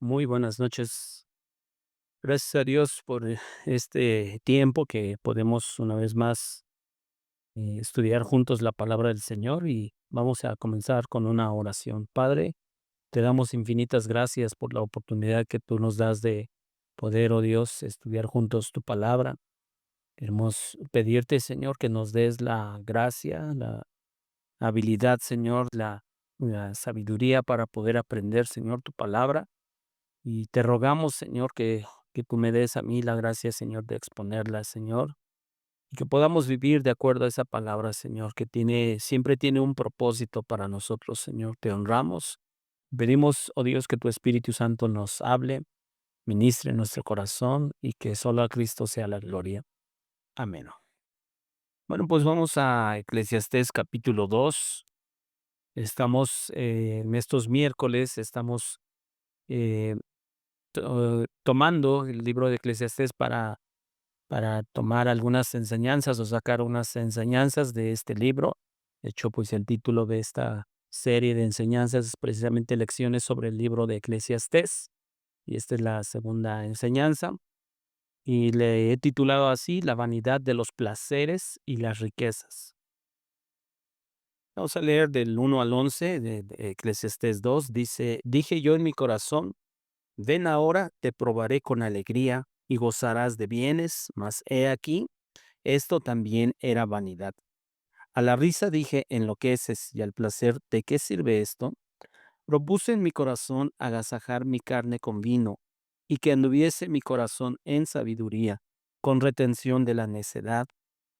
Muy buenas noches. Gracias a Dios por este tiempo que podemos una vez más estudiar juntos la palabra del Señor y vamos a comenzar con una oración. Padre, te damos infinitas gracias por la oportunidad que tú nos das de poder, oh Dios, estudiar juntos tu palabra. Queremos pedirte, Señor, que nos des la gracia, la habilidad, Señor, la sabiduría para poder aprender, Señor, tu palabra. Y te rogamos, Señor, que tú me des a mí la gracia, Señor, de exponerla, Señor, y que podamos vivir de acuerdo a esa palabra, Señor, que siempre tiene un propósito para nosotros, Señor. Te honramos. Pedimos, oh Dios, que tu Espíritu Santo nos hable, ministre en nuestro corazón y que solo a Cristo sea la gloria. Amén. Bueno, pues vamos a Eclesiastés capítulo 2. Estamos en estos miércoles, estamos eh, tomando el libro de Eclesiastés para tomar algunas enseñanzas o sacar unas enseñanzas de este libro. De hecho, pues el título de esta serie de enseñanzas es precisamente lecciones sobre el libro de Eclesiastés. Y esta es la segunda enseñanza. Y le he titulado así, La vanidad de los placeres y las riquezas. Vamos a leer del 1 al 11 de Eclesiastés 2. Dice, dije yo en mi corazón, ven ahora, te probaré con alegría y gozarás de bienes, mas he aquí, esto también era vanidad. A la risa dije, enloqueces, y al placer, ¿de qué sirve esto? Propuse en mi corazón agasajar mi carne con vino, y que anduviese mi corazón en sabiduría, con retención de la necedad,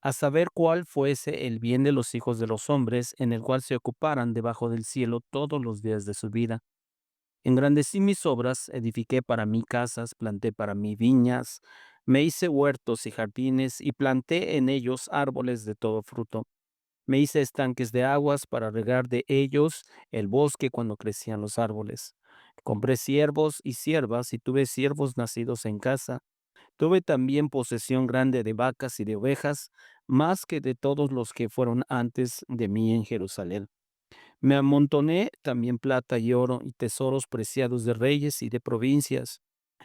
a saber cuál fuese el bien de los hijos de los hombres, en el cual se ocuparan debajo del cielo todos los días de su vida. Engrandecí mis obras, edifiqué para mí casas, planté para mí viñas, me hice huertos y jardines, y planté en ellos árboles de todo fruto. Me hice estanques de aguas para regar de ellos el bosque cuando crecían los árboles. Compré siervos y siervas y tuve siervos nacidos en casa. Tuve también posesión grande de vacas y de ovejas, más que de todos los que fueron antes de mí en Jerusalén. Me amontoné también plata y oro y tesoros preciados de reyes y de provincias.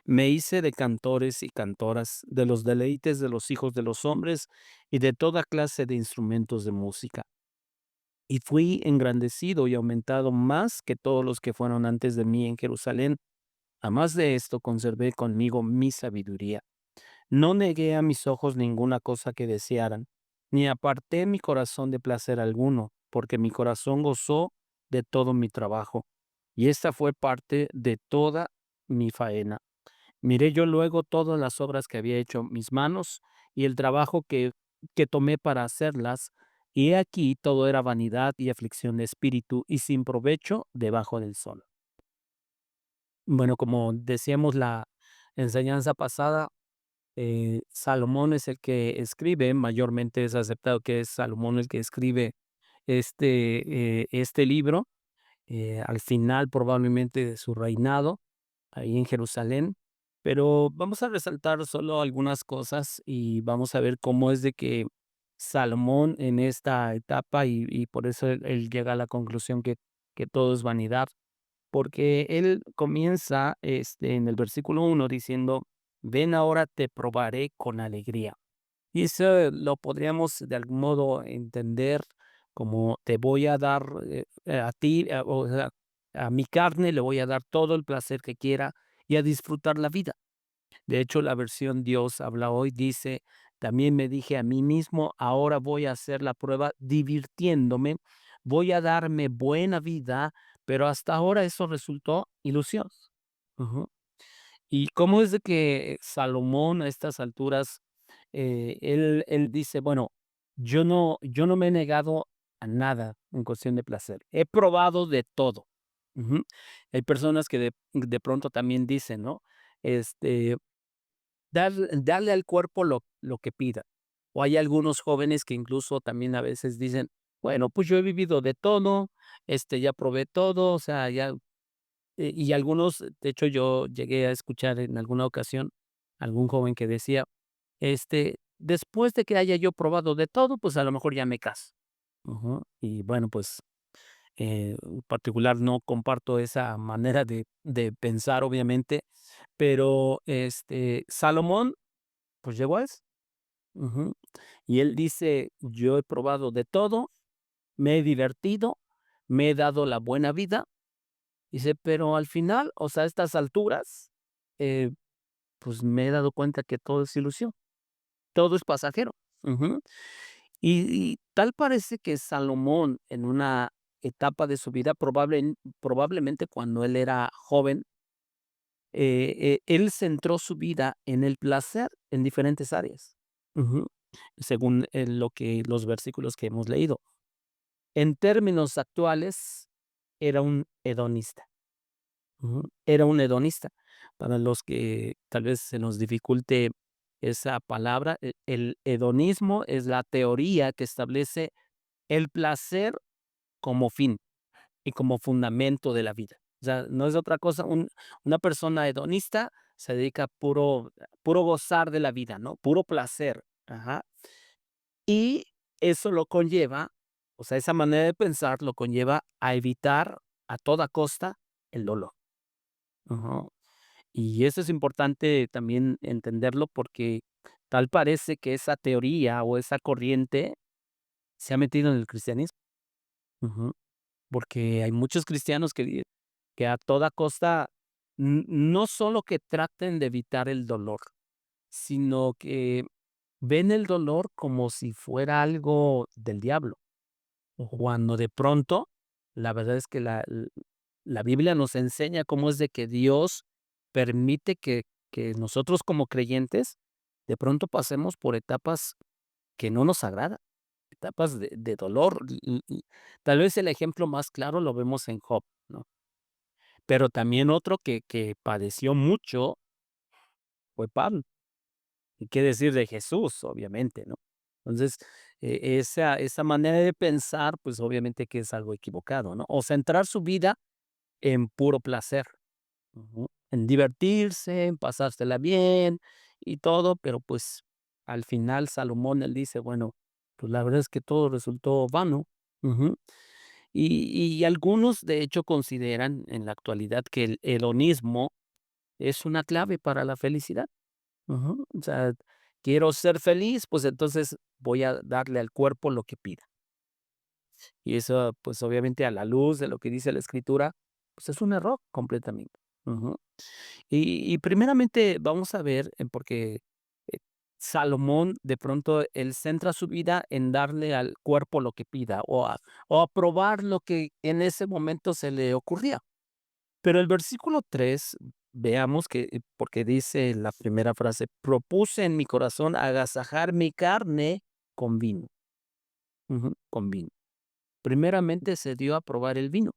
Me hice de cantores y cantoras, de los deleites de los hijos de los hombres y de toda clase de instrumentos de música. Y fui engrandecido y aumentado más que todos los que fueron antes de mí en Jerusalén. A más de esto conservé conmigo mi sabiduría. No negué a mis ojos ninguna cosa que desearan, ni aparté mi corazón de placer alguno, porque mi corazón gozó de todo mi trabajo, y esta fue parte de toda mi faena. Miré yo luego todas las obras que había hecho mis manos y el trabajo que tomé para hacerlas, y he aquí todo era vanidad y aflicción de espíritu y sin provecho debajo del sol. Bueno, como decíamos la enseñanza pasada, Salomón es el que escribe, mayormente es aceptado que es Salomón el que escribe este libro, al final probablemente de su reinado ahí en Jerusalén, pero vamos a resaltar solo algunas cosas y vamos a ver cómo es de que Salomón en esta etapa y por eso él llega a la conclusión que todo es vanidad, porque él comienza en el versículo 1 diciendo, ven ahora te probaré con alegría. Y eso lo podríamos de algún modo entender como te voy a dar a ti, o sea, a mi carne le voy a dar todo el placer que quiera y a disfrutar la vida. De hecho, la versión Dios habla hoy dice, también me dije a mí mismo, ahora voy a hacer la prueba divirtiéndome, voy a darme buena vida, pero hasta ahora eso resultó ilusión. Ujú. ¿Y cómo es de que Salomón a estas alturas, él dice, bueno, yo no me he negado a nada en cuestión de placer, he probado de todo. Ujú. Hay personas que de pronto también dicen, ¿no? Este, darle al cuerpo lo que pida. O hay algunos jóvenes que incluso también a veces dicen, bueno, pues yo he vivido de todo, ya probé todo, o sea, ya y algunos, de hecho, yo llegué a escuchar en alguna ocasión algún joven que decía, después de que haya yo probado de todo, pues a lo mejor ya me caso. Ujú. Y bueno, pues En particular, no comparto esa manera de pensar, obviamente, pero, Salomón, pues, llegó a eso. Ujú. Y él dice: "Yo he probado de todo, me he divertido, me he dado la buena vida", dice, pero al final, o sea, a estas alturas, eh, pues, me he dado cuenta que todo es ilusión, todo es pasajero. Ujú. Y tal parece que Salomón, en una etapa de su vida, probablemente cuando él era joven, él centró su vida en el placer en diferentes áreas. Ujú. Según, lo que los versículos que hemos leído. En términos actuales, era un hedonista. Ujú. Era un hedonista. Para los que tal vez se nos dificulte esa palabra, el hedonismo es la teoría que establece el placer como fin y como fundamento de la vida. O sea, no es otra cosa, una persona hedonista se dedica a puro gozar de la vida, ¿no? Puro placer. Ajá. Y eso lo conlleva, o sea, esa manera de pensar lo conlleva a evitar a toda costa el dolor. Ujú. Y eso es importante también entenderlo porque tal parece que esa teoría o esa corriente se ha metido en el cristianismo. Ujú. Porque hay muchos cristianos que a toda costa, no solo que traten de evitar el dolor, sino que ven el dolor como si fuera algo del diablo. Cuando de pronto, la verdad es que la Biblia nos enseña cómo es de que Dios permite que nosotros como creyentes de pronto pasemos por etapas que no nos agradan, etapas de dolor. Tal vez el ejemplo más claro lo vemos en Job, ¿no? Pero también otro que padeció mucho fue Pablo. ¿Y qué decir de Jesús? Obviamente, ¿no? Entonces, esa manera de pensar, pues, obviamente que es algo equivocado, ¿no? O centrar su vida en puro placer, ujú, en divertirse, en pasársela bien y todo, pero, pues, al final Salomón, él dice: "Bueno, pues, la verdad es que todo resultó vano". Ujú. Y algunos, de hecho, consideran en la actualidad que el hedonismo es una clave para la felicidad. Ujú. O sea, quiero ser feliz, pues entonces voy a darle al cuerpo lo que pida. Y eso, pues obviamente a la luz de lo que dice la escritura, pues es un error completamente. Ujú. Y primeramente vamos a ver, porque eh, Salomón de pronto él centra su vida en darle al cuerpo lo que pida o a probar lo que en ese momento se le ocurría. Pero el versículo 3 veamos que, porque dice la primera frase, propuse en mi corazón agasajar mi carne con vino. Ujú, con vino. Primeramente se dio a probar el vino.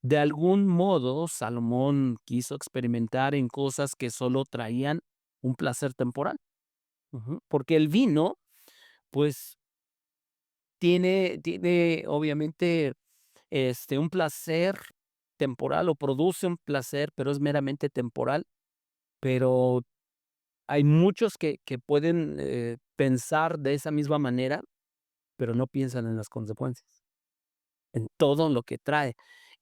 De algún modo, Salomón quiso experimentar en cosas que solo traían un placer temporal. Ujú, porque el vino, pues, tiene obviamente, un placer temporal o produce un placer, pero es meramente temporal. Pero hay muchos que pueden, pensar de esa misma manera, pero no piensan en las consecuencias, en todo lo que trae.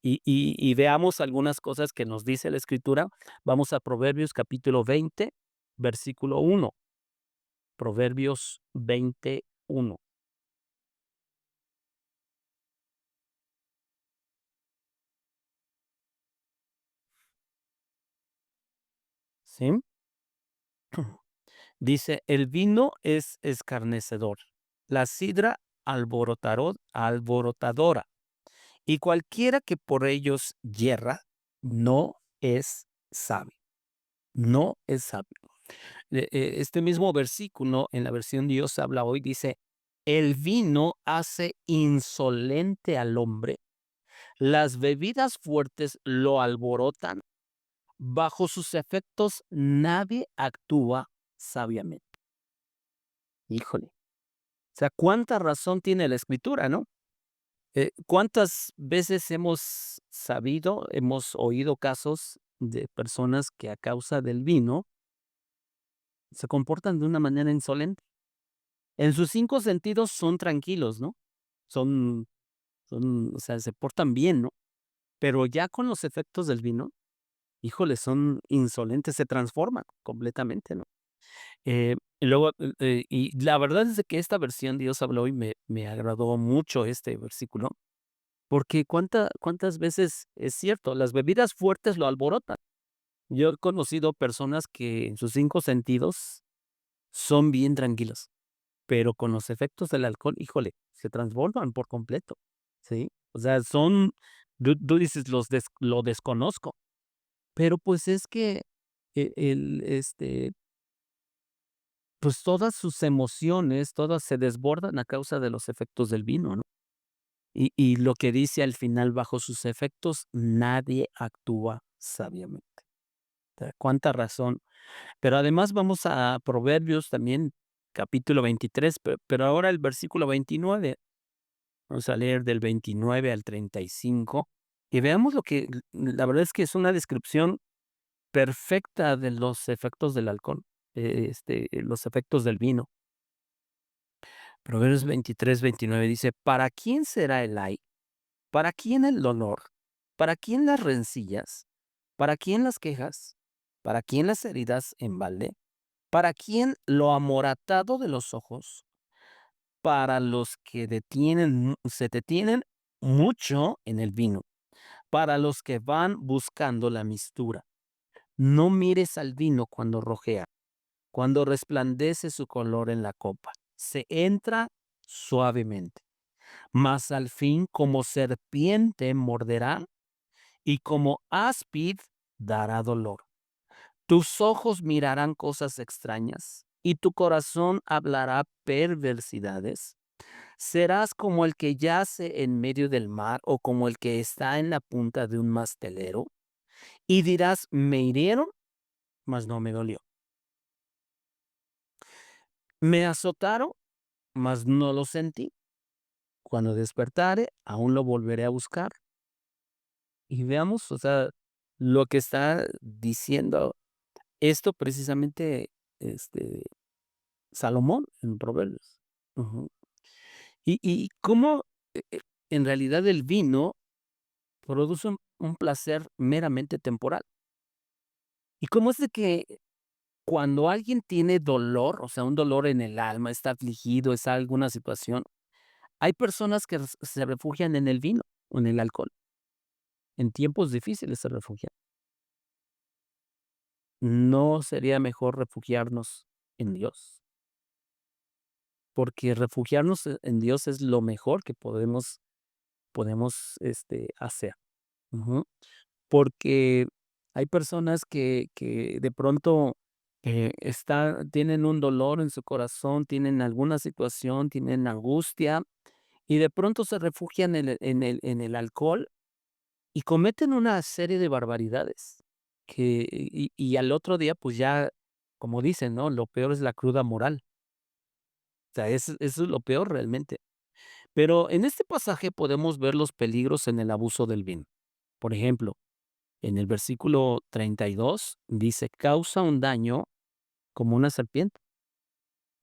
Y veamos algunas cosas que nos dice la Escritura. Vamos a Proverbios capítulo 20, versículo 1. Proverbios 21. ¿Sí? Dice: "El vino es escarnecedor, la sidra alborotadora, y cualquiera que por ellos yerra, no es sabio, no es sabio". Este mismo versículo en la versión Dios habla hoy dice: "El vino hace insolente al hombre, las bebidas fuertes lo alborotan, bajo sus efectos nadie actúa sabiamente". Híjole, o sea, cuánta razón tiene la escritura, ¿no? ¿Cuántas veces hemos sabido, hemos oído casos de personas que a causa del vino se comportan de una manera insolente? En sus 5 sentidos son tranquilos, ¿no? Son o sea, se portan bien, ¿no? Pero ya con los efectos del vino, híjole, son insolentes, se transforman completamente, ¿no? Y luego, y la verdad es de que esta versión Dios habló y me agradó mucho este versículo, porque cuántas veces es cierto, las bebidas fuertes lo alborotan. Yo he conocido personas que en sus 5 sentidos son bien tranquilos, pero con los efectos del alcohol, híjole, se transforman por completo, ¿sí? O sea, son tú dices: "Lo desconozco", pero, pues, es que pues, todas sus emociones, todas se desbordan a causa de los efectos del vino, ¿no? Y lo que dice al final: "Bajo sus efectos nadie actúa sabiamente". O sea, cuánta razón. Pero además vamos a Proverbios también, capítulo 23, pero ahora el versículo 29. Vamos a leer del 29 al 35 y veamos lo que la verdad es que es una descripción perfecta de los efectos del alcohol, los efectos del vino. Proverbios 23, 29 dice: "¿Para quién será el ay? ¿Para quién el dolor? ¿Para quién las rencillas? ¿Para quién las quejas? ¿Para quién las heridas en balde? ¿Para quién lo amoratado de los ojos? Para los que se detienen mucho en el vino, para los que van buscando la mistura. No mires al vino cuando rojea, cuando resplandece su color en la copa. Se entra suavemente, mas al fin como serpiente morderá y como áspid dará dolor. Tus ojos mirarán cosas extrañas y tu corazón hablará perversidades. Serás como el que yace en medio del mar o como el que está en la punta de un mastelero, y dirás, me hirieron, mas no me dolió. Me azotaron, mas no lo sentí. Cuando despertare, aún lo volveré a buscar. Y veamos, o sea, lo que está diciendo esto precisamente este, Salomón en Proverbios. Ujú. Y cómo en realidad el vino produce un placer meramente temporal. ¿Y cómo es de que cuando alguien tiene dolor, o sea, un dolor en el alma, está afligido, está alguna situación, hay personas que se refugian en el vino o en el alcohol? En tiempos difíciles se refugian. ¿No sería mejor refugiarnos en Dios? Porque refugiarnos en Dios es lo mejor que podemos hacer. Ujú. Porque hay personas que de pronto, tienen un dolor en su corazón, tienen alguna situación, tienen angustia, y de pronto se refugian en el alcohol y cometen una serie de barbaridades, y al otro día, pues ya, como dicen, ¿no? Lo peor es la cruda moral. O sea, eso es lo peor realmente. Pero en este pasaje podemos ver los peligros en el abuso del vino. Por ejemplo, en el versículo 32 dice: "Causa un daño como una serpiente".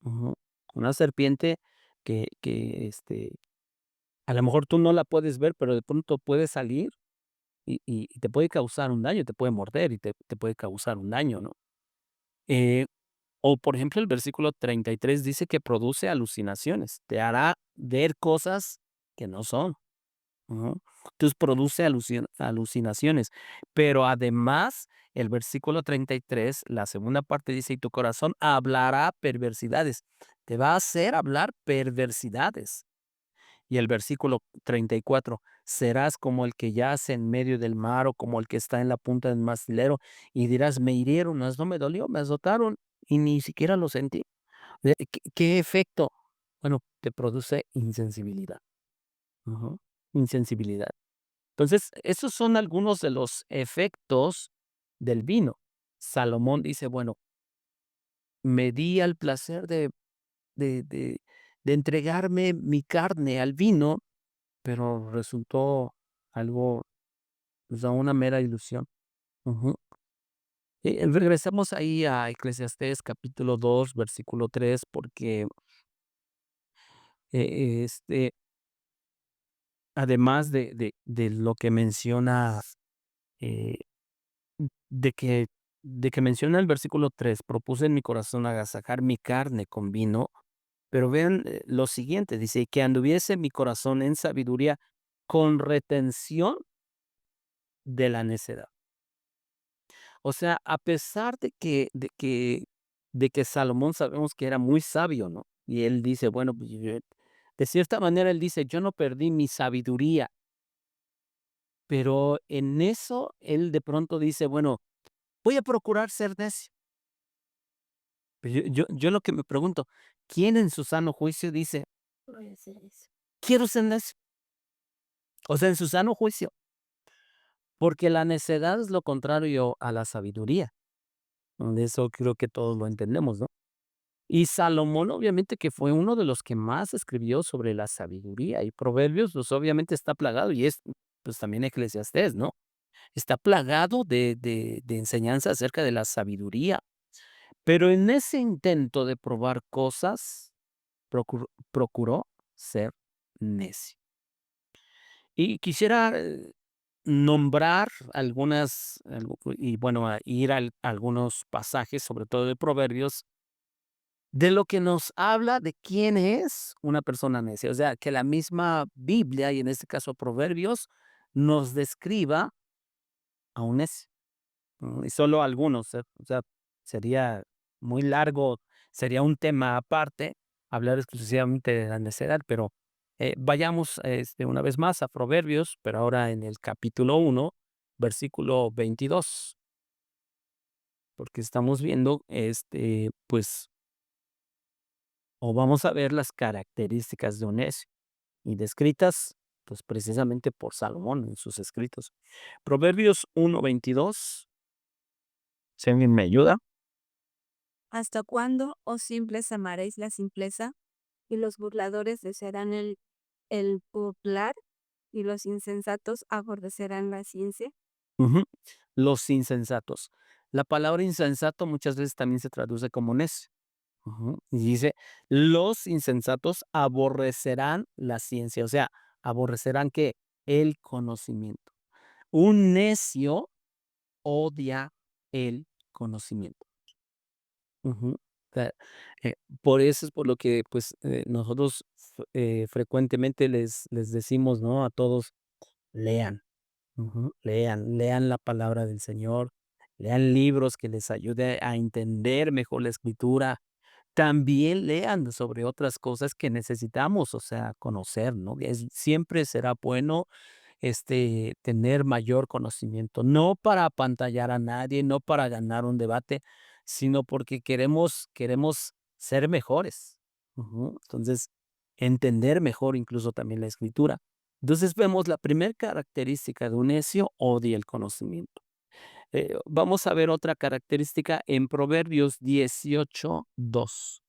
Ujú. Una serpiente que a lo mejor tú no la puedes ver, pero de pronto puede salir y te puede causar un daño, te puede morder y te puede causar un daño, ¿no? Eh, o, por ejemplo, el versículo 33 dice que produce alucinaciones, te hará ver cosas que no son. Ujú. Entonces produce alucinaciones, pero además el versículo 33, la segunda parte dice: "Y tu corazón hablará perversidades", te va a hacer hablar perversidades. Y el versículo 34, serás como el que yace en medio del mar o como el que está en la punta del mastilero y dirás: "Me hirieron, mas no me dolió, me azotaron y ni siquiera lo sentí". ¿Qué efecto? Bueno, te produce insensibilidad. Ujú, insensibilidad. Entonces, esos son algunos de los efectos del vino. Salomón dice, bueno, me di al placer de de de entregarme mi carne al vino, pero resultó algo, o sea, una mera ilusión. Ujú. Regresamos ahí a Eclesiastés capítulo 2 versículo 3 porque, además de lo que menciona, eh, de que menciona el versículo 3 propuse en mi corazón agasajar mi carne con vino, pero vean, lo siguiente, dice: "Que anduviese mi corazón en sabiduría con retención de la necedad". O sea, a pesar de que Salomón sabemos que era muy sabio, ¿no? Y él dice, bueno, pues, de cierta manera él dice: "Yo no perdí mi sabiduría", pero en eso él de pronto dice: "Bueno, voy a procurar ser necio". Pero yo lo que me pregunto, ¿quién en su sano juicio dice: "Voy a hacer eso"? Quiero ser necio. O sea, en su sano juicio, porque la necedad es lo contrario a la sabiduría. De eso creo que todos lo entendemos, ¿no? Y Salomón, obviamente, que fue uno de los que más escribió sobre la sabiduría, y Proverbios, pues, obviamente está plagado, y es, pues, también Eclesiastés, ¿no? Está plagado de enseñanza acerca de la sabiduría. Pero en ese intento de probar cosas, procuró ser necio. Y quisiera, nombrar y bueno, a ir a algunos pasajes, sobre todo de Proverbios, de lo que nos habla de quién es una persona necia. O sea, que la misma Biblia, y en este caso Proverbios, nos describa a un necio. Y solo algunos, o sea, sería muy largo, sería un tema aparte hablar exclusivamente de la necedad, pero, vayamos, una vez más a Proverbios, pero ahora en el capítulo 1 versículo 22 porque estamos viendo, pues, o vamos a ver las características de un necio, y descritas, pues, precisamente por Salomón en sus escritos. Proverbios 1:22, si alguien me ayuda. ¿Hasta cuándo, oh simples, amaréis la simpleza? Y los burladores desearán el burlar, y los insensatos aborrecerán la ciencia. Ujú. Los insensatos. La palabra insensato muchas veces también se traduce como necio. Ujú. Y dice, los insensatos aborrecerán la ciencia, o sea, aborrecerán ¿qué? El conocimiento. Un necio odia el conocimiento. Ujú. O sea, eh, por eso es por lo que pues nosotros frecuentemente les decimos, ¿no? A todos, lean. Ujú. Lean, lean la palabra del Señor, lean libros que les ayude a entender mejor la escritura. También lean sobre otras cosas que necesitamos, o sea, conocer, ¿no? Siempre será bueno tener mayor conocimiento, no para apantallar a nadie, no para ganar un debate, sino porque queremos ser mejores. Ujú. Entonces, entender mejor incluso también la escritura. Entonces vemos la primera característica de un necio, odia el conocimiento. Vamos a ver otra característica en Proverbios 18:2.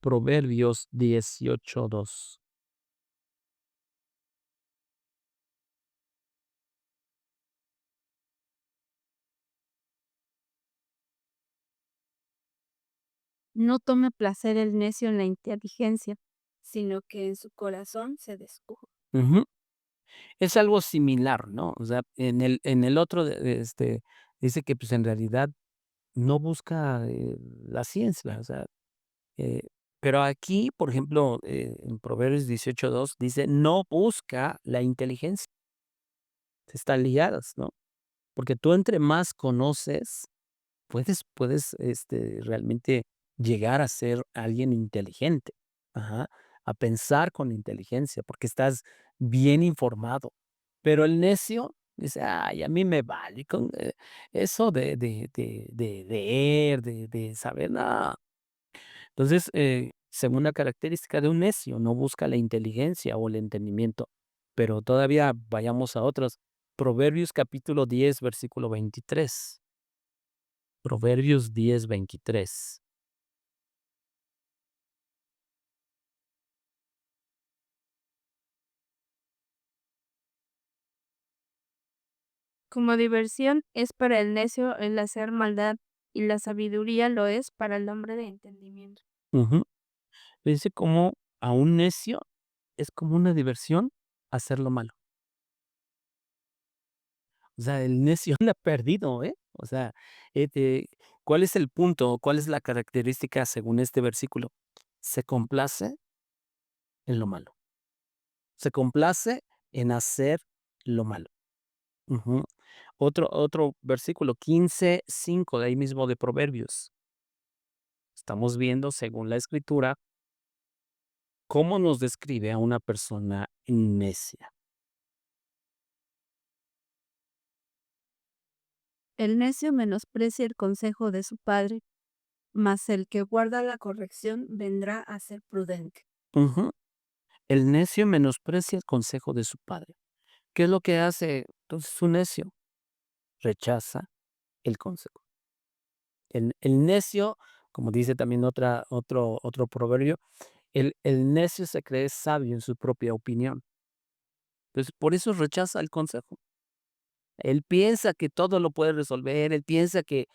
Proverbios 18:2. No tome placer el necio en la inteligencia, sino que en su corazón se descubre. Ujú. Es algo similar, ¿no? O sea, en el otro, dice que, pues, en realidad no busca, la ciencia, o sea, eh, pero aquí, por ejemplo, en Proverbios 18:2 dice: "No busca la inteligencia". Están ligadas, ¿no? Porque tú entre más conoces, puedes, realmente llegar a ser alguien inteligente, ajá, a pensar con inteligencia, porque estás bien informado. Pero el necio dice: "Ay, a mí me vale con, eso de leer, de saber, no". Entonces, segunda característica de un necio, no busca la inteligencia o el entendimiento. Pero todavía vayamos a otros. Proverbios capítulo 10 versículo 23. Proverbios 10:23. Como diversión es para el necio el hacer maldad, y la sabiduría lo es para el hombre de entendimiento. Ujú. Dice como a un necio. es como una diversión hacer lo malo. O sea, el necio le ha perdido, ¿eh? O sea, ¿cuál es el punto? ¿Cuál es la característica según este versículo? Se complace en lo malo. Se complace en hacer lo malo. Ujú. Otro versículo, 15:5 de ahí mismo de Proverbios. Estamos viendo, según la Escritura, cómo nos describe a una persona necia. El necio menosprecia el consejo de su padre, mas el que guarda la corrección vendrá a ser prudente. Ujú. El necio menosprecia el consejo de su padre. ¿Qué es lo que hace entonces un necio? Rechaza el consejo. El necio, como dice también otro proverbio, el necio se cree sabio en su propia opinión. Entonces, por eso rechaza el consejo. Él piensa que todo lo puede resolver, él piensa que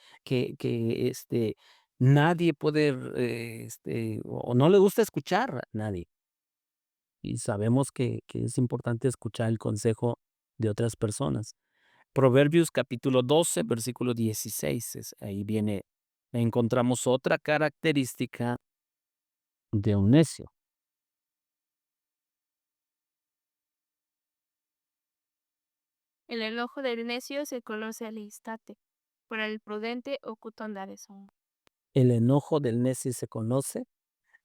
nadie puede, o no le gusta escuchar a nadie. Y sabemos que es importante escuchar el consejo de otras personas. Proverbios capítulo 12 versículo 16, ahí viene, encontramos otra característica de un necio. El enojo del necio se conoce al instante, pero el prudente oculta honradez son. El enojo del necio se conoce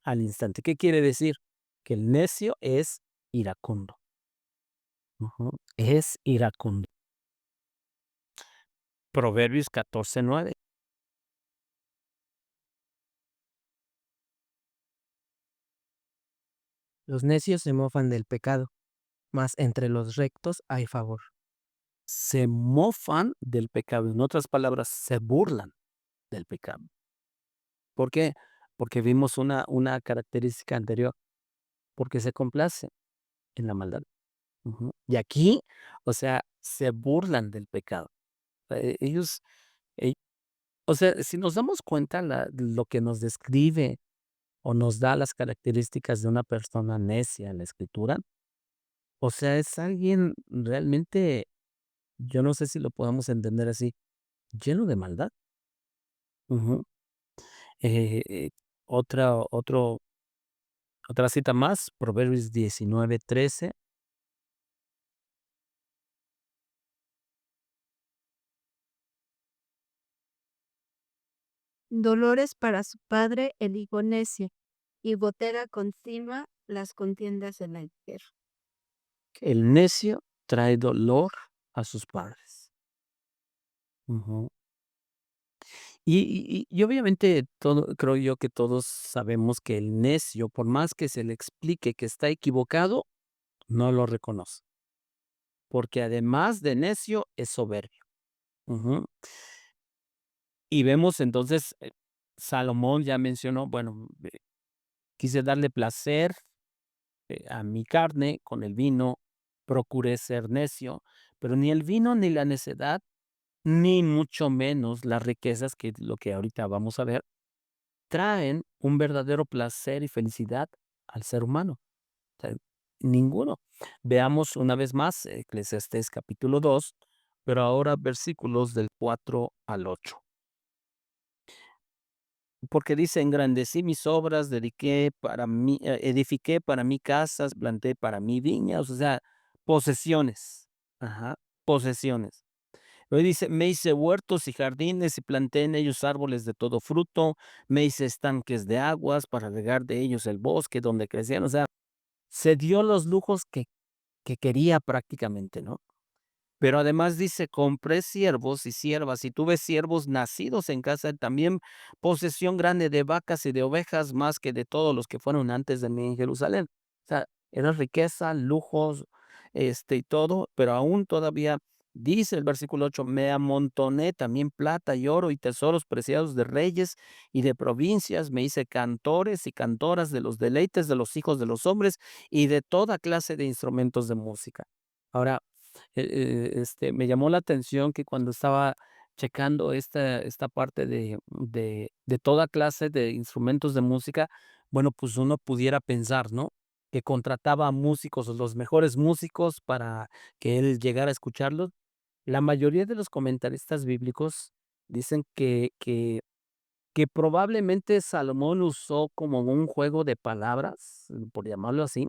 al instante. ¿Qué quiere decir? Que el necio es iracundo. Ujú, es iracundo. Proverbios 14:9. Los necios se mofan del pecado, mas entre los rectos hay favor. Se mofan del pecado. En otras palabras, se burlan del pecado. ¿Por qué? Porque vimos una característica anterior, porque se complace en la maldad. Ujú. Y aquí, o sea, se burlan del pecado. Ellos, ell o sea, si nos damos cuenta lo que nos describe o nos da las características de una persona necia en la Escritura, o sea, es alguien realmente, yo no sé si lo podamos entender así, lleno de maldad. Ujú. Otra otro otra cita más, Proverbios 19:13. Dolores para su padre el hijo necio, y gotera continua las contiendas de la tierra. El necio trae dolor a sus padres. Ujú. Y obviamente todo, creo yo que todos sabemos que el necio, por más que se le explique que está equivocado, no lo reconoce, porque además de necio es soberbio. Ujú. Y vemos entonces, Salomón ya mencionó, bueno, quise darle placer a mi carne con el vino, procuré ser necio, pero ni el vino ni la necedad, ni mucho menos las riquezas, que es lo que ahorita vamos a ver, traen un verdadero placer y felicidad al ser humano. O sea, ninguno. Veamos una vez más Eclesiastés capítulo 2, pero ahora versículos del 4 al 8. Porque dice: engrandecí mis obras, dediqué para mí, edifiqué para mí casas, planté para mí viñas, o sea, posesiones. Ajá, posesiones. Luego dice: me hice huertos y jardines y planté en ellos árboles de todo fruto, me hice estanques de aguas para regar de ellos el bosque donde crecían. O sea, se dio los lujos que quería prácticamente, ¿no? Pero además dice: compré siervos y siervas, y tuve siervos nacidos en casa, también posesión grande de vacas y de ovejas, más que de todos los que fueron antes de mí en Jerusalén. O sea, era riqueza, lujos, y todo, pero aún todavía dice el versículo 8: me amontoné también plata y oro y tesoros preciados de reyes y de provincias, me hice cantores y cantoras de los deleites de los hijos de los hombres y de toda clase de instrumentos de música. Ahora, me llamó la atención que cuando estaba checando esta parte de toda clase de instrumentos de música, bueno, pues uno pudiera pensar, ¿no? que contrataba a músicos, los mejores músicos para que él llegara a escucharlos. La mayoría de los comentaristas bíblicos dicen que probablemente Salomón usó como un juego de palabras, por llamarlo así,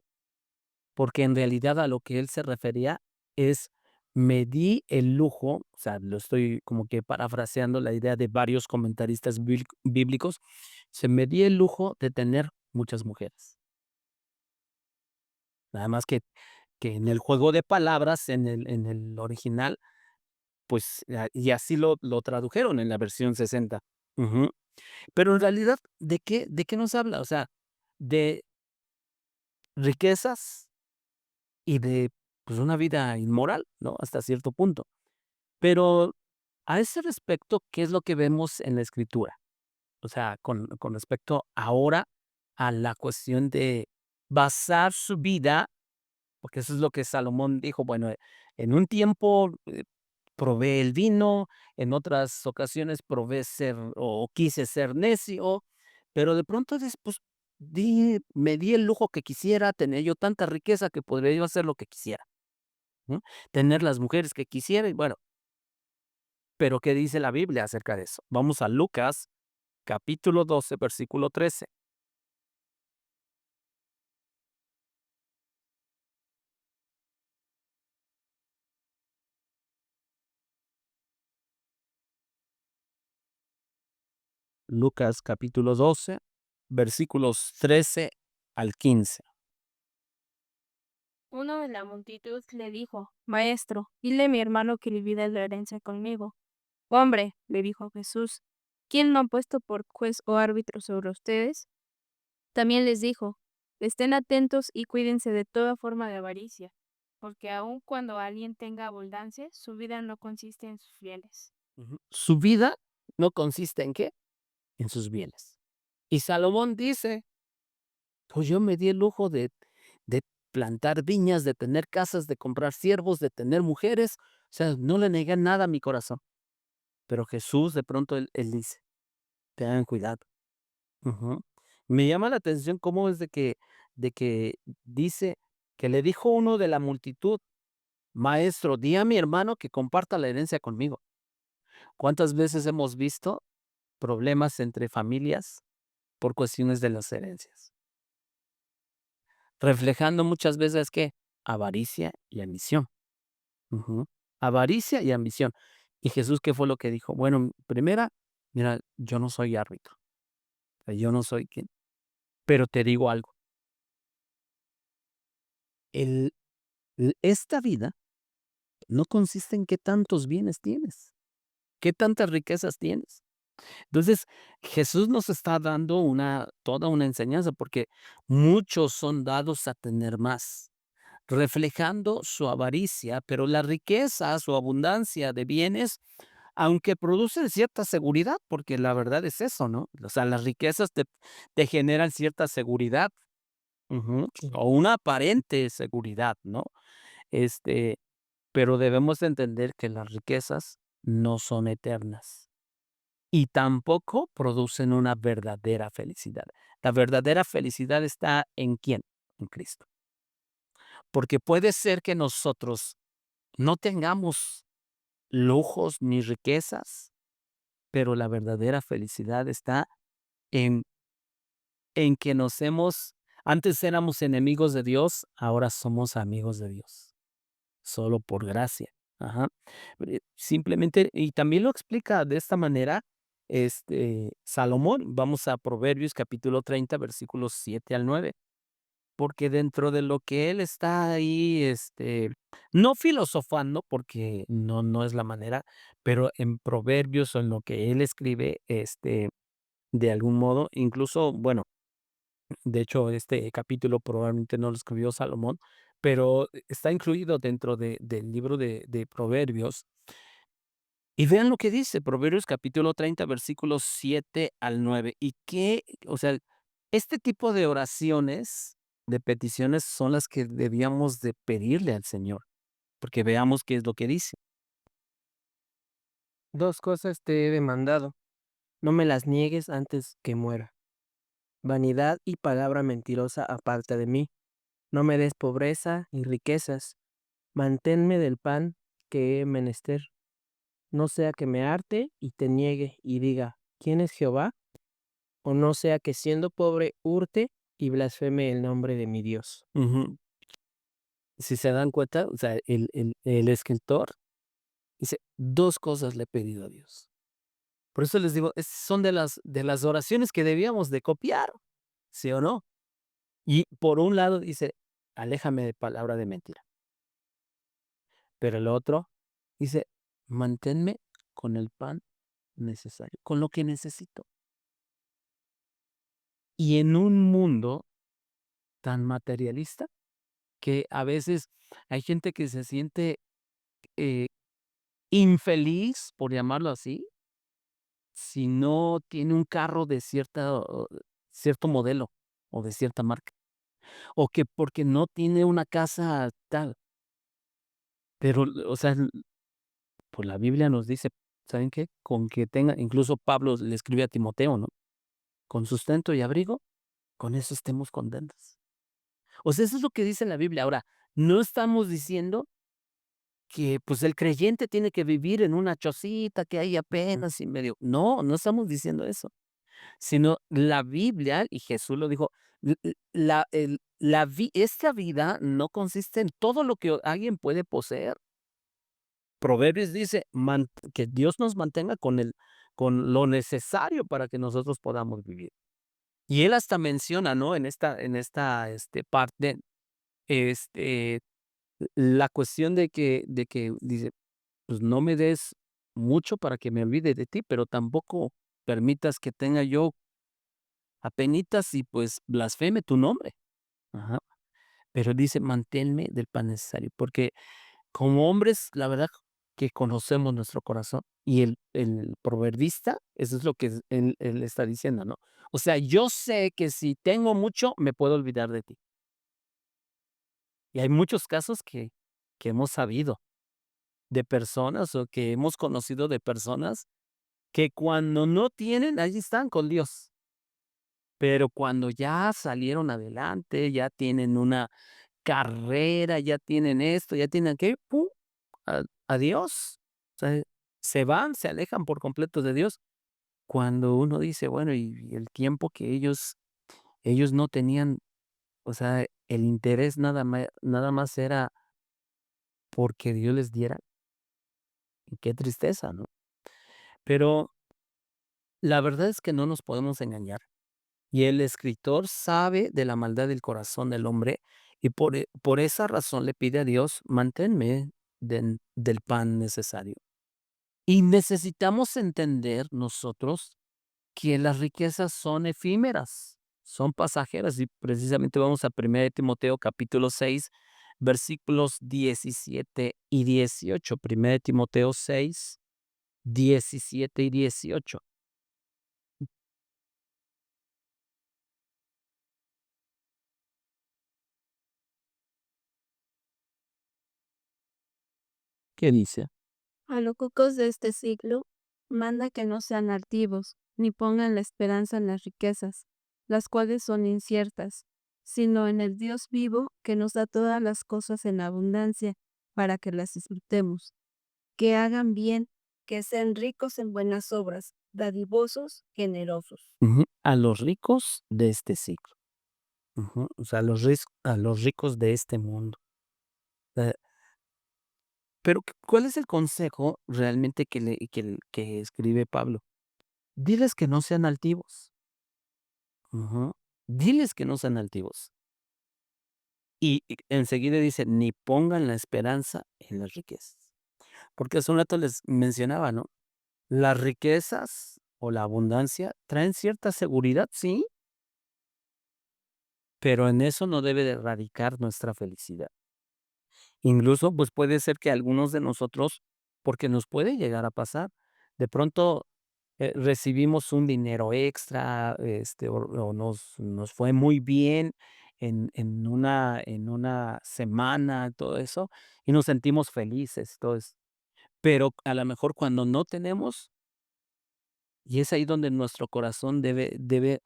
porque en realidad a lo que él se refería es: me di el lujo, o sea, lo estoy como que parafraseando la idea de varios comentaristas bíblicos, se me di el lujo de tener muchas mujeres. Nada más que en el juego de palabras, en el original, pues, y así lo tradujeron en la versión 60. Ujú. Pero en realidad, ¿de qué nos habla? O sea, de riquezas y de, pues, una vida inmoral, ¿no? Hasta cierto punto. Pero a ese respecto, ¿qué es lo que vemos en la Escritura? O sea, con respecto ahora a la cuestión de basar su vida, porque eso es lo que Salomón dijo, bueno, en un tiempo, probé el vino, en otras ocasiones probé ser o quise ser necio, pero de pronto después me di el lujo que quisiera, tenía yo tanta riqueza que podría yo hacer lo que quisiera, ¿no? Tener las mujeres que quisiera y bueno, pero ¿qué dice la Biblia acerca de eso? Vamos a Lucas, capítulo 12, versículo 13. Lucas, capítulo 12, versículos 13 al 15. Uno de la multitud le dijo, Maestro, dile a mi hermano que divida la herencia conmigo. Hombre, le dijo Jesús, ¿quién no ha puesto por juez o árbitro sobre ustedes? También les dijo, estén atentos y cuídense de toda forma de avaricia. porque aun cuando alguien tenga abundancia, su vida no consiste en sus bienes. Ujú. Su vida no consiste en qué, en sus bienes. Y Salomón dice: pues yo me di el lujo de plantar viñas, de tener casas, de comprar siervos, de tener mujeres. O sea, no le negué nada a mi corazón. Pero Jesús, de pronto, él dice: tengan cuidado. Ujú. Me llama la atención cómo es de que dice que le dijo uno de la multitud: maestro, di a mi hermano que comparta la herencia conmigo. ¿Cuántas veces hemos visto problemas entre familias por cuestiones de las herencias? Reflejando muchas veces, ¿qué? Avaricia y ambición. Ujú. Avaricia y ambición. ¿Y Jesús qué fue lo que dijo? Bueno, primera, mira, yo no soy árbitro, o sea, yo no soy quien, pero te digo algo, el esta vida no consiste en qué tantos bienes tienes, qué tantas riquezas tienes. Entonces, Jesús nos está dando toda una enseñanza, porque muchos son dados a tener más, reflejando su avaricia, pero la riqueza, su abundancia de bienes, aunque producen cierta seguridad, porque la verdad es eso, ¿no? O sea, las riquezas te generan cierta seguridad, ujú, o una aparente seguridad, ¿no? Este, pero debemos de entender que las riquezas no son eternas y tampoco producen una verdadera felicidad. La verdadera felicidad está ¿en quién? En Cristo. Porque puede ser que nosotros no tengamos lujos ni riquezas, pero la verdadera felicidad está en que antes éramos enemigos de Dios, ahora somos amigos de Dios, solo por gracia. Ajá. Simplemente, y también lo explica de esta manera, Salomón. Vamos a Proverbios capítulo 30 versículos 7 al 9. Porque dentro de lo que él está ahí, no filosofando, porque no es la manera, pero en Proverbios o en lo que él escribe, de algún modo, incluso, bueno, de hecho, este capítulo probablemente no lo escribió Salomón, pero está incluido dentro del libro de Proverbios. Y vean lo que dice Proverbios capítulo 30 versículos 7 al 9. Y que, o sea, este tipo de oraciones, de peticiones, son las que debíamos de pedirle al Señor, porque veamos qué es lo que dice. Dos cosas te he demandado, no me las niegues antes que muera. Vanidad y palabra mentirosa aparte de mí. No me des pobreza y riquezas. Manténme del pan que he menester. No sea que me harte y te niegue y diga, ¿quién es Jehová? O no sea que siendo pobre hurte y blasfeme el nombre de mi Dios. Ujú. Si se dan cuenta, o sea, el escritor dice, 2 cosas le he pedido a Dios. Por eso les digo, son de las oraciones que debíamos de copiar, ¿sí o no? Y por un lado dice, aléjame de palabra de mentira. Pero el otro dice, manténme con el pan necesario, con lo que necesito. Y en un mundo tan materialista que a veces hay gente que se siente eh, infeliz, por llamarlo así, si no tiene un carro de cierto modelo o de cierta marca, o que porque no tiene una casa tal. Pero, o sea, pues la Biblia nos dice, ¿saben qué? Con que tenga, incluso Pablo le escribe a Timoteo, ¿no? Con sustento y abrigo, con eso estemos contentos. O sea, eso es lo que dice la Biblia. Ahora, no estamos diciendo que pues el creyente tiene que vivir en una chocita que hay apenas y medio. No, no estamos diciendo eso, sino la Biblia, y Jesús lo dijo, esta vida no consiste en todo lo que alguien puede poseer. Proverbios dice que Dios nos mantenga con lo necesario para que nosotros podamos vivir. Y él hasta menciona, ¿no? En esta parte, este, la cuestión de que dice, pues no me des mucho para que me olvide de ti, pero tampoco permitas que tenga yo apenitas y pues blasfeme tu nombre. Ajá. Pero dice, manténme del pan necesario, porque como hombres, la verdad que conocemos nuestro corazón y el proverbista, eso es lo que él está diciendo, ¿no? O sea, yo sé que si tengo mucho, me puedo olvidar de ti. Y hay muchos casos que hemos sabido de personas o que hemos conocido de personas que cuando no tienen, ahí están con Dios. Pero cuando ya salieron adelante, ya tienen una carrera, ya tienen esto, ya tienen aquello, ¡pum! Adiós. O sea, se van, se alejan por completo de Dios. Cuando uno dice, bueno, y el tiempo que ellos no tenían, o sea, el interés nada más era porque Dios les diera, y qué tristeza, ¿no? Pero la verdad es que no nos podemos engañar. Y el escritor sabe de la maldad del corazón del hombre y por esa razón le pide a Dios, manténme del pan necesario. Y necesitamos entender nosotros que las riquezas son efímeras, son pasajeras y precisamente vamos a 1 Timoteo capítulo 6 versículos 17 y 18. 1 Timoteo 6 17 y 18. ¿Qué dice? A los cucos de este siglo manda que no sean altivos, ni pongan la esperanza en las riquezas, las cuales son inciertas, sino en el Dios vivo que nos da todas las cosas en abundancia, para que las disfrutemos. Que hagan bien, que sean ricos en buenas obras, dadivosos, generosos. Ujú, a los ricos de este siglo. Ujú, o sea, a los ricos de este mundo. Eh, pero, ¿cuál es el consejo realmente que escribe Pablo? Diles que no sean altivos. Ujú. Diles que no sean altivos. Y enseguida dice, ni pongan la esperanza en las riquezas. Porque hace un rato les mencionaba, ¿no? Las riquezas o la abundancia traen cierta seguridad, sí, pero en eso no debe de radicar nuestra felicidad. Incluso, pues puede ser que algunos de nosotros, porque nos puede llegar a pasar, de pronto recibimos un dinero extra, o nos fue muy bien en una semana, todo eso, y nos sentimos felices, todo eso. Pero a lo mejor cuando no tenemos, y es ahí donde nuestro corazón debe de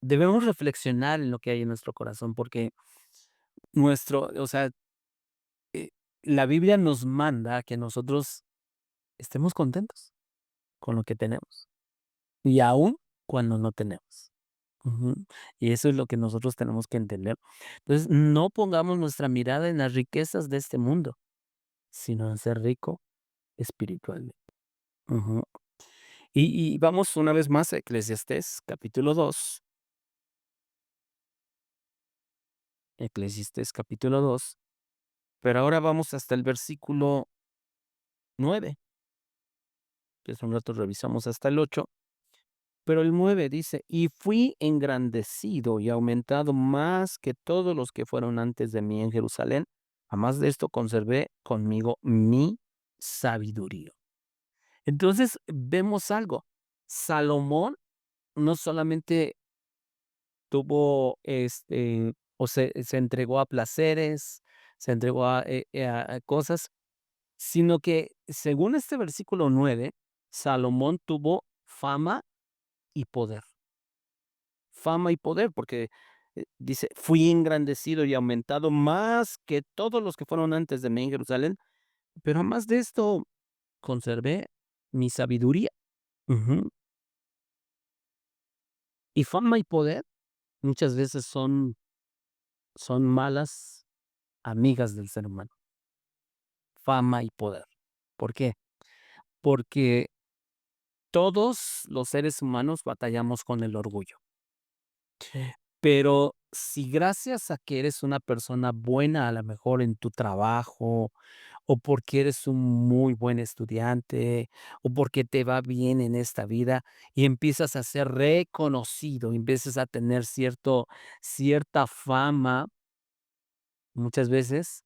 debemos reflexionar en lo que hay en nuestro corazón, porque o sea, eh, la Biblia nos manda a que nosotros estemos contentos con lo que tenemos, y aún cuando no tenemos. Ujú. Y eso es lo que nosotros tenemos que entender. Entonces, no pongamos nuestra mirada en las riquezas de este mundo, sino en ser rico espiritualmente. Ujú. Y vamos una vez más a Eclesiastés, capítulo 2. Eclesiastés, capítulo 2. Pero ahora vamos hasta el versículo 9. Que hace un rato revisamos hasta el 8. Pero el 9 dice: "Y fui engrandecido y aumentado más que todos los que fueron antes de mí en Jerusalén. Además de esto, conservé conmigo mi sabiduría". Entonces, vemos algo. Salomón no solamente tuvo, o se entregó a placeres, se entregó a cosas, sino que, según este versículo 9, Salomón tuvo fama y poder. Fama y poder, porque, dice: "Fui engrandecido y aumentado más que todos los que fueron antes de mí en Jerusalén, pero además de esto, conservé mi sabiduría". Ujú. Y fama y poder muchas veces son malas amigas del ser humano. Fama y poder. ¿Por qué? Porque todos los seres humanos batallamos con el orgullo. Pero si gracias a que eres una persona buena, a lo mejor en tu trabajo, o porque eres un muy buen estudiante, o porque te va bien en esta vida, y empiezas a ser reconocido, empiezas a tener cierta fama, muchas veces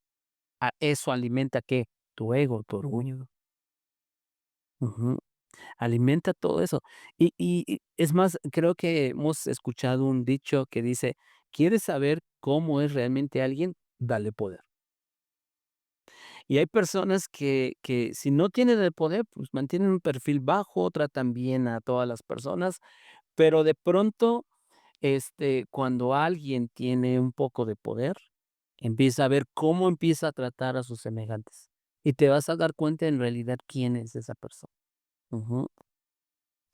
eso alimenta, ¿qué? Tu ego, tu orgullo. Ujú. Alimenta todo eso. Y es más, creo que hemos escuchado un dicho que dice: "¿Quieres saber cómo es realmente alguien? Dale poder". Y hay personas que si no tienen el poder, pues mantienen un perfil bajo, tratan bien a todas las personas, pero de pronto, cuando alguien tiene un poco de poder, empieza a ver cómo empieza a tratar a sus semejantes, y te vas a dar cuenta en realidad quién es esa persona. Ujú.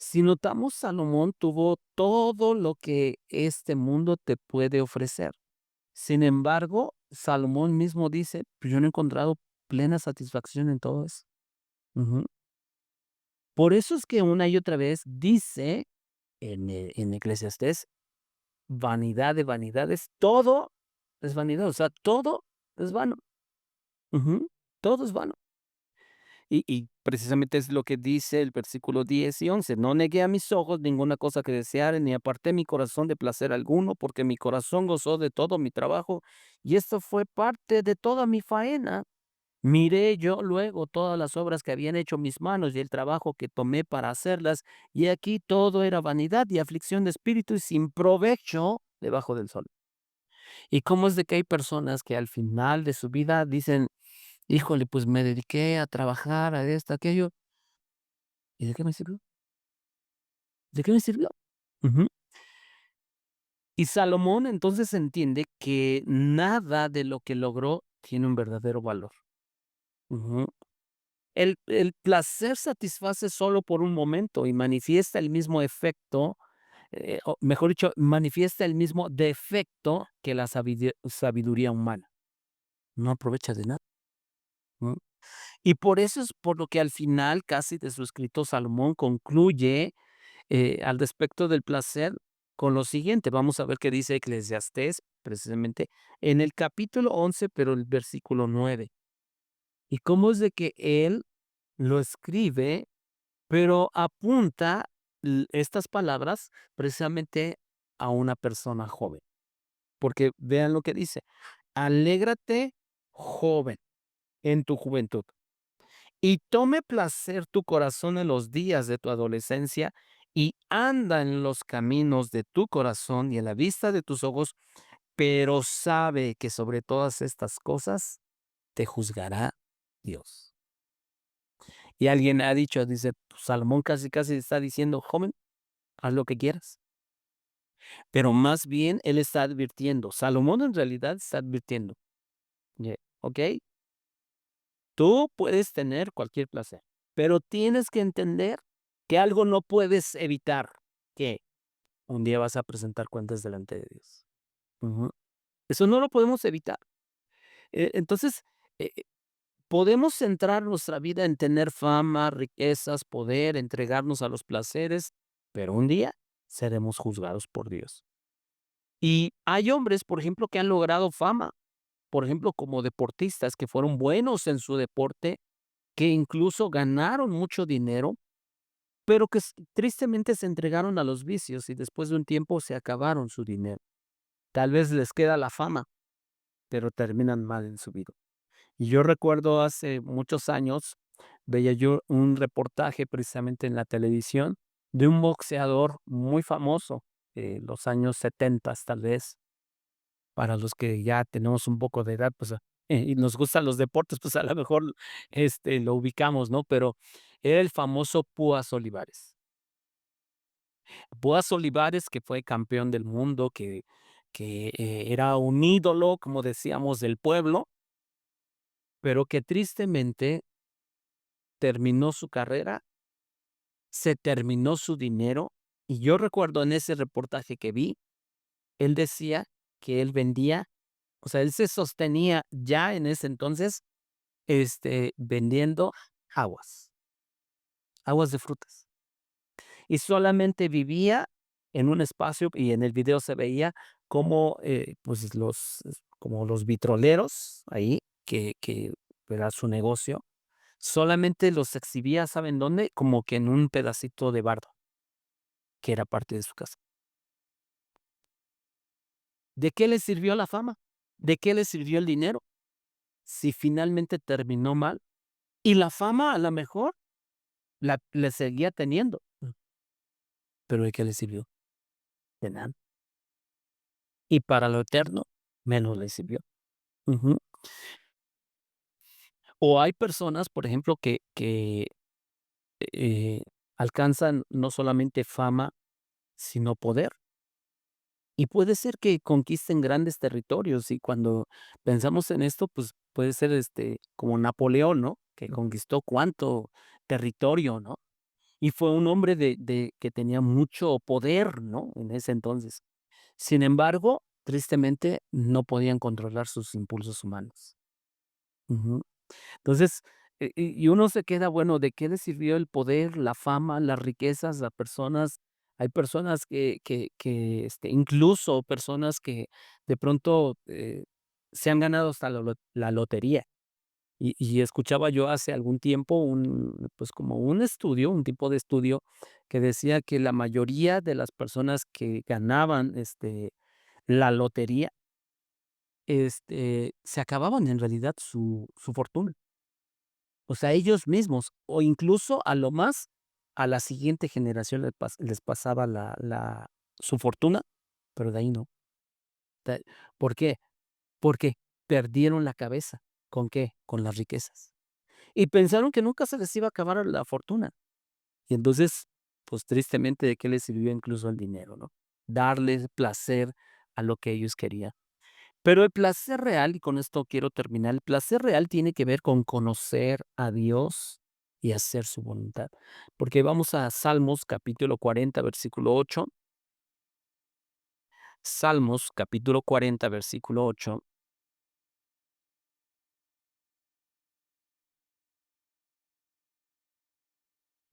Si notamos, Salomón tuvo todo lo que este mundo te puede ofrecer. Sin embargo, Salomón mismo dice: "Pues yo no he encontrado plena satisfacción en todo eso". Ujú. Por eso es que una y otra vez dice en Eclesiastés: "Vanidad de vanidades, todo es vanidad", o sea, todo es vano. Ujú. Todo es vano. Y precisamente es lo que dice el versículo 10 y 11: "No negué a mis ojos ninguna cosa que deseare, ni aparté mi corazón de placer alguno, porque mi corazón gozó de todo mi trabajo, y esto fue parte de toda mi faena. Miré yo luego todas las obras que habían hecho mis manos y el trabajo que tomé para hacerlas, y aquí todo era vanidad y aflicción de espíritu y sin provecho debajo del sol". ¿Y cómo es de que hay personas que al final de su vida dicen: "Híjole, pues me dediqué a trabajar, a esto, aquello, ¿y de qué me sirvió? ¿De qué me sirvió?". Ujú. Y Salomón entonces entiende que nada de lo que logró tiene un verdadero valor. Ujú. El placer satisface solo por un momento y manifiesta el mismo efecto, o mejor dicho, manifiesta el mismo defecto que la sabiduría humana. No aprovecha de nada. ¿No? Y por eso es por lo que al final casi de su escrito Salomón concluye al respecto del placer con lo siguiente. Vamos a ver qué dice Eclesiastés, precisamente en el capítulo 11, pero el versículo 9. Y cómo es de que él lo escribe, pero apunta estas palabras precisamente a una persona joven. Porque vean lo que dice: "Alégrate, joven, en tu juventud, y tome placer tu corazón en los días de tu adolescencia, y anda en los caminos de tu corazón y en la vista de tus ojos, pero sabe que sobre todas estas cosas te juzgará Dios". Y alguien ha dicho, dice, pues, Salomón casi casi está diciendo: "Joven, haz lo que quieras". pero más bien él está advirtiendo. Salomón en realidad está advirtiendo, ¿ok? Tú puedes tener cualquier placer, pero tienes que entender que algo no puedes evitar, que un día vas a presentar cuentas delante de Dios. Ujú. Eso no lo podemos evitar. Entonces, eh, podemos centrar nuestra vida en tener fama, riquezas, poder, entregarnos a los placeres, pero un día seremos juzgados por Dios. Y hay hombres, por ejemplo, que han logrado fama, por ejemplo, como deportistas que fueron buenos en su deporte, que incluso ganaron mucho dinero, pero que tristemente se entregaron a los vicios y después de un tiempo se acabaron su dinero. Tal vez les queda la fama, pero terminan mal en su vida. Y yo recuerdo hace muchos años, veía yo un reportaje precisamente en la televisión de un boxeador muy famoso, los años 70 tal vez, para los que ya tenemos un poco de edad, pues, y nos gustan los deportes, pues, a lo mejor, lo ubicamos, ¿no? Pero era el famoso Púas Olivares. Púas Olivares, que fue campeón del mundo, que era un ídolo, como decíamos, del pueblo, pero que tristemente terminó su carrera, se terminó su dinero, y yo recuerdo en ese reportaje que vi, él decía que él vendía, o sea, él se sostenía ya en ese entonces, vendiendo aguas, aguas de frutas. Y solamente vivía en un espacio, y en el video se veía como, pues, como los vitroleros ahí, que era su negocio, solamente los exhibía, ¿saben dónde? Como que en un pedacito de bardo, que era parte de su casa. ¿De qué le sirvió la fama? ¿De qué le sirvió el dinero? Si finalmente terminó mal, y la fama a la mejor le seguía teniendo, pero ¿de qué le sirvió? De nada. Y para lo eterno, menos le sirvió. Ujú. O hay personas, por ejemplo, que eh, alcanzan no solamente fama, sino poder. Y puede ser que conquisten grandes territorios. Y cuando pensamos en esto, pues puede ser como Napoleón, ¿no? Que conquistó cuánto territorio, ¿no? Y fue un hombre de que tenía mucho poder, ¿no? En ese entonces. Sin embargo, tristemente no podían controlar sus impulsos humanos. Ujú. Entonces, y uno se queda, bueno, ¿de qué le sirvió el poder, la fama, las riquezas a personas? Hay personas que incluso personas que de pronto, se han ganado hasta la lotería. Y escuchaba yo hace algún tiempo pues, como un estudio, un tipo de estudio que decía que la mayoría de las personas que ganaban, la lotería, se acababan en realidad su fortuna. O sea, ellos mismos, o incluso a lo más, a la siguiente generación les pasaba su fortuna, pero de ahí no. Ta ¿Por qué? Porque perdieron la cabeza. ¿Con qué? Con las riquezas. Y pensaron que nunca se les iba a acabar la fortuna. Y entonces, pues, tristemente, ¿de qué les sirvió incluso el dinero, no? Darles placer a lo que ellos querían. Pero el placer real, y con esto quiero terminar, el placer real tiene que ver con conocer a Dios y hacer su voluntad. Porque vamos a Salmos capítulo 40, versículo 8. Salmos capítulo 40, versículo 8.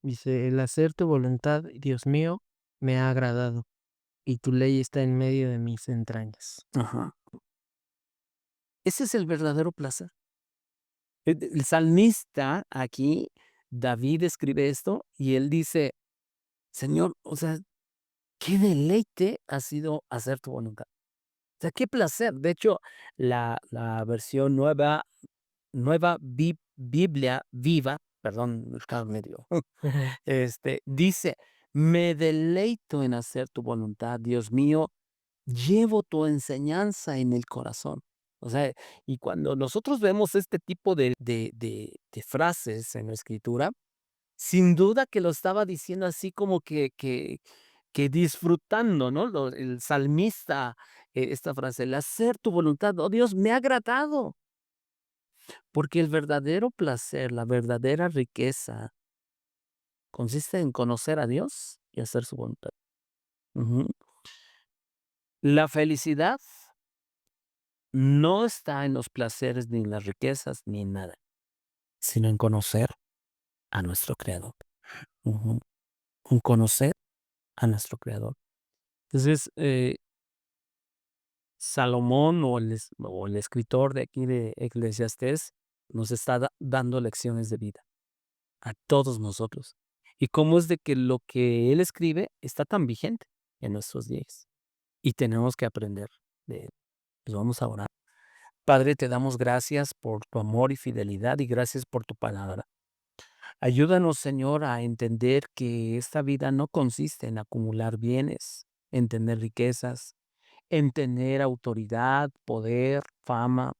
Dice, el hacer tu voluntad, Dios mío, me ha agradado, y tu ley está en medio de mis entrañas. Ajá. Ese es el verdadero placer. El salmista aquí, David escribe esto y él dice, Señor, o sea, qué deleite ha sido hacer tu voluntad. O sea, qué placer. De hecho, la versión Biblia viva, perdón, estaba medio, dice, me deleito en hacer tu voluntad, Dios mío, llevo tu enseñanza en el corazón. O sea, y cuando nosotros vemos este tipo de frases en la escritura, sin duda que lo estaba diciendo así como que que disfrutando, ¿no? El salmista, esta frase, el hacer tu voluntad, oh Dios, me ha agradado, porque el verdadero placer, la verdadera riqueza consiste en conocer a Dios y hacer su voluntad. Ujú. La felicidad no está en los placeres, ni en las riquezas, ni en nada, sino en conocer a nuestro Creador. Ujú. En conocer a nuestro Creador. Entonces, Salomón o el escritor de aquí de Eclesiastés nos está dando lecciones de vida a todos nosotros. Y cómo es de que lo que él escribe está tan vigente en nuestros días y tenemos que aprender de él. Pues vamos a orar. Padre, te damos gracias por tu amor y fidelidad y gracias por tu palabra. Ayúdanos, Señor, a entender que esta vida no consiste en acumular bienes, en tener riquezas, en tener autoridad, poder, fama,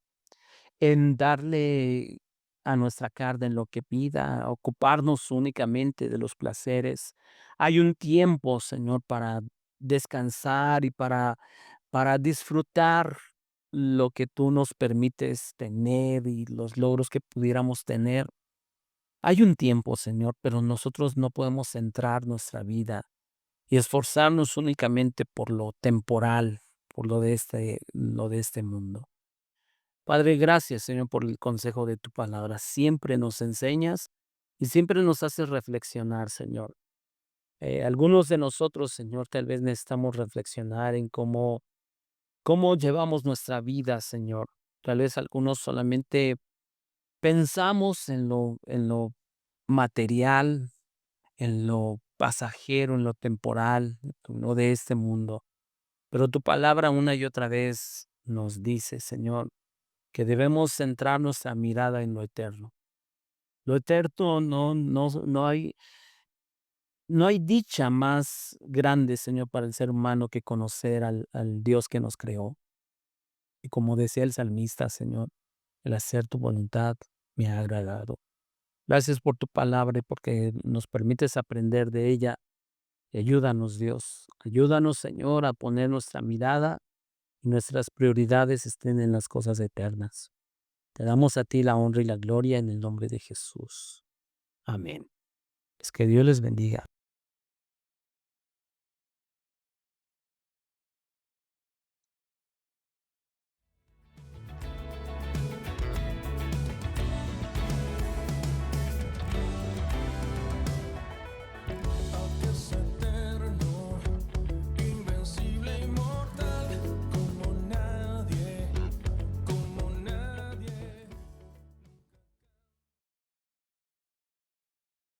en darle a nuestra carne lo que pida, ocuparnos únicamente de los placeres. Hay un tiempo, Señor, para descansar y para disfrutar lo que tú nos permites tener y los logros que pudiéramos tener. Hay un tiempo, Señor, pero nosotros no podemos centrar nuestra vida y esforzarnos únicamente por lo temporal, por lo de este mundo. Padre, gracias, Señor, por el consejo de tu palabra. Siempre nos enseñas y siempre nos haces reflexionar, Señor. Algunos de nosotros, Señor, tal vez necesitamos reflexionar en cómo llevamos nuestra vida, Señor. Tal vez algunos solamente pensamos en lo material, en lo pasajero, en lo temporal, no de este mundo. Pero tu palabra una y otra vez nos dice, Señor, que debemos centrar nuestra mirada en lo eterno. Lo eterno no hay dicha más grande, Señor, para el ser humano que conocer al Dios que nos creó. Y como decía el salmista, Señor, el hacer tu voluntad me ha agradado. Gracias por tu palabra y porque nos permites aprender de ella. Y ayúdanos, Dios. Ayúdanos, Señor, a poner nuestra mirada y nuestras prioridades estén en las cosas eternas. Te damos a ti la honra y la gloria en el nombre de Jesús. Amén. Es que Dios les bendiga.